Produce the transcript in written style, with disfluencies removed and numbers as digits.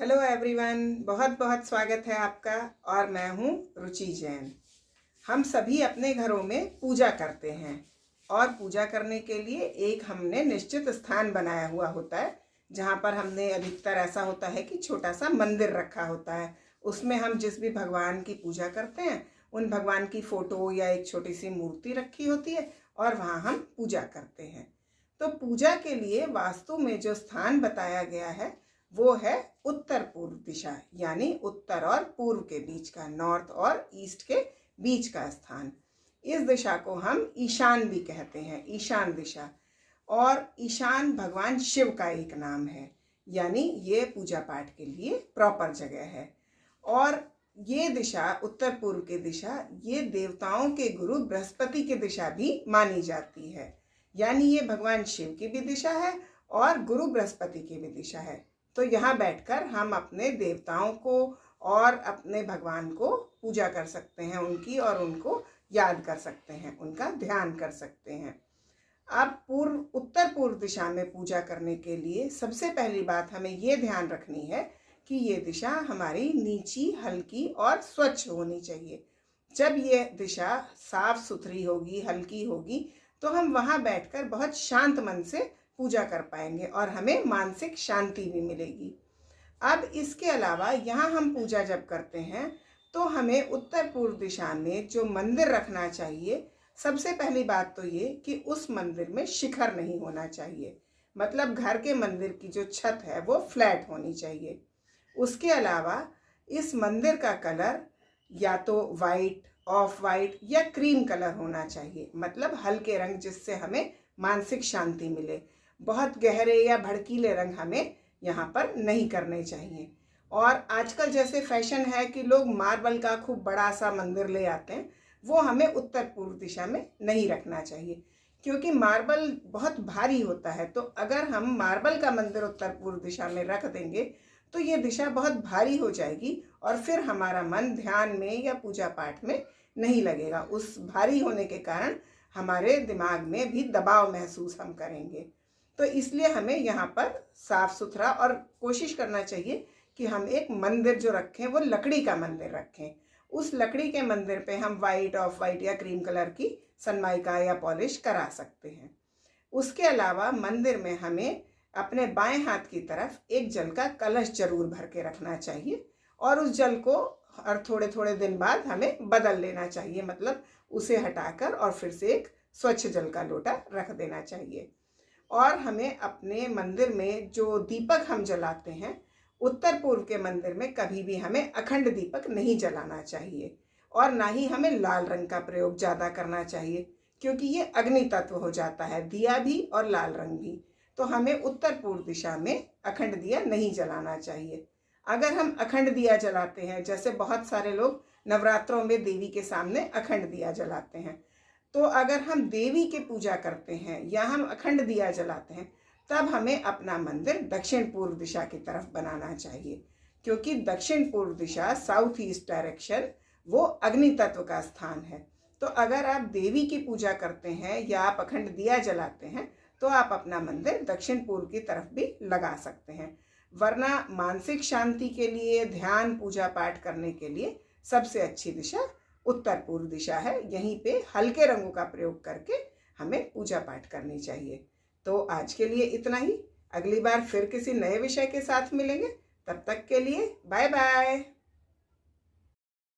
Hello everyone, बहुत बहुत स्वागत है आपका। और मैं हूँ रुचि जैन। हम सभी अपने घरों में पूजा करते हैं और पूजा करने के लिए एक हमने निश्चित स्थान बनाया हुआ होता है, जहाँ पर हमने अधिकतर ऐसा होता है कि छोटा सा मंदिर रखा होता है। उसमें हम जिस भी भगवान की पूजा करते हैं उन भगवान की फ़ोटो या एक छोटी सी मूर्ति रखी होती है और वहाँ हम पूजा करते हैं। तो पूजा के लिए वास्तु में जो स्थान बताया गया है वो है उत्तर पूर्व दिशा, यानी उत्तर और पूर्व के बीच का, नॉर्थ और ईस्ट के बीच का स्थान। इस दिशा को हम ईशान भी कहते हैं, ईशान दिशा। और ईशान भगवान शिव का एक नाम है, यानी ये पूजा पाठ के लिए प्रॉपर जगह है। और ये दिशा, उत्तर पूर्व की दिशा, ये देवताओं के गुरु बृहस्पति की दिशा भी मानी जाती है, यानी ये भगवान शिव की भी दिशा है और गुरु बृहस्पति की भी दिशा है। तो यहाँ बैठकर हम अपने देवताओं को और अपने भगवान को पूजा कर सकते हैं उनकी, और उनको याद कर सकते हैं, उनका ध्यान कर सकते हैं। अब उत्तर पूर्व दिशा में पूजा करने के लिए सबसे पहली बात हमें ये ध्यान रखनी है कि ये दिशा हमारी नीची, हल्की और स्वच्छ होनी चाहिए। जब ये दिशा साफ सुथरी होगी, हल्की होगी, तो हम वहाँ बैठकर बहुत शांत मन से पूजा कर पाएंगे और हमें मानसिक शांति भी मिलेगी। अब इसके अलावा यहाँ हम पूजा जब करते हैं तो हमें उत्तर पूर्व दिशा में जो मंदिर रखना चाहिए, सबसे पहली बात तो ये कि उस मंदिर में शिखर नहीं होना चाहिए, मतलब घर के मंदिर की जो छत है वो फ्लैट होनी चाहिए। उसके अलावा इस मंदिर का कलर या तो वाइट, ऑफ वाइट या क्रीम कलर होना चाहिए, मतलब हल्के रंग जिससे हमें मानसिक शांति मिले। बहुत गहरे या भड़कीले रंग हमें यहाँ पर नहीं करने चाहिए। और आजकल जैसे फैशन है कि लोग मार्बल का खूब बड़ा सा मंदिर ले आते हैं, वो हमें उत्तर पूर्व दिशा में नहीं रखना चाहिए, क्योंकि मार्बल बहुत भारी होता है। तो अगर हम मार्बल का मंदिर उत्तर पूर्व दिशा में रख देंगे तो ये दिशा बहुत भारी हो जाएगी और फिर हमारा मन ध्यान में या पूजा पाठ में नहीं लगेगा। उस भारी होने के कारण हमारे दिमाग में भी दबाव महसूस हम करेंगे। तो इसलिए हमें यहाँ पर साफ सुथरा, और कोशिश करना चाहिए कि हम एक मंदिर जो रखें वो लकड़ी का मंदिर रखें। उस लकड़ी के मंदिर पे हम वाइट, ऑफ वाइट या क्रीम कलर की सनमाइका या पॉलिश करा सकते हैं। उसके अलावा मंदिर में हमें अपने बाएं हाथ की तरफ एक जल का कलश जरूर भर के रखना चाहिए, और उस जल को हर थोड़े थोड़े दिन बाद हमें बदल लेना चाहिए, मतलब उसे हटाकर और फिर से एक स्वच्छ जल का लोटा रख देना चाहिए। और हमें अपने मंदिर में जो दीपक हम जलाते हैं, उत्तर पूर्व के मंदिर में कभी भी हमें अखंड दीपक नहीं जलाना चाहिए, और ना ही हमें लाल रंग का प्रयोग ज़्यादा करना चाहिए, क्योंकि ये अग्नि तत्व हो जाता है, दिया भी और लाल रंग भी। तो हमें उत्तर पूर्व दिशा में अखंड दिया नहीं जलाना चाहिए। अगर हम अखंड दिया जलाते हैं, जैसे बहुत सारे लोग नवरात्रों में देवी के सामने अखंड दिया जलाते हैं, तो अगर हम देवी की पूजा करते हैं या हम अखंड दिया जलाते हैं, तब हमें अपना मंदिर दक्षिण पूर्व दिशा की तरफ बनाना चाहिए, क्योंकि दक्षिण पूर्व दिशा, साउथ ईस्ट डायरेक्शन, वो अग्नि तत्व का स्थान है। तो अगर आप देवी की पूजा करते हैं या आप अखंड दिया जलाते हैं तो आप अपना मंदिर दक्षिण पूर्व की तरफ भी लगा सकते हैं। वरना मानसिक शांति के लिए, ध्यान, पूजा पाठ करने के लिए सबसे अच्छी दिशा उत्तर पूर्व दिशा है। यहीं पे हल्के रंगों का प्रयोग करके हमें पूजा पाठ करनी चाहिए। तो आज के लिए इतना ही। अगली बार फिर किसी नए विषय के साथ मिलेंगे। तब तक के लिए बाय बाय।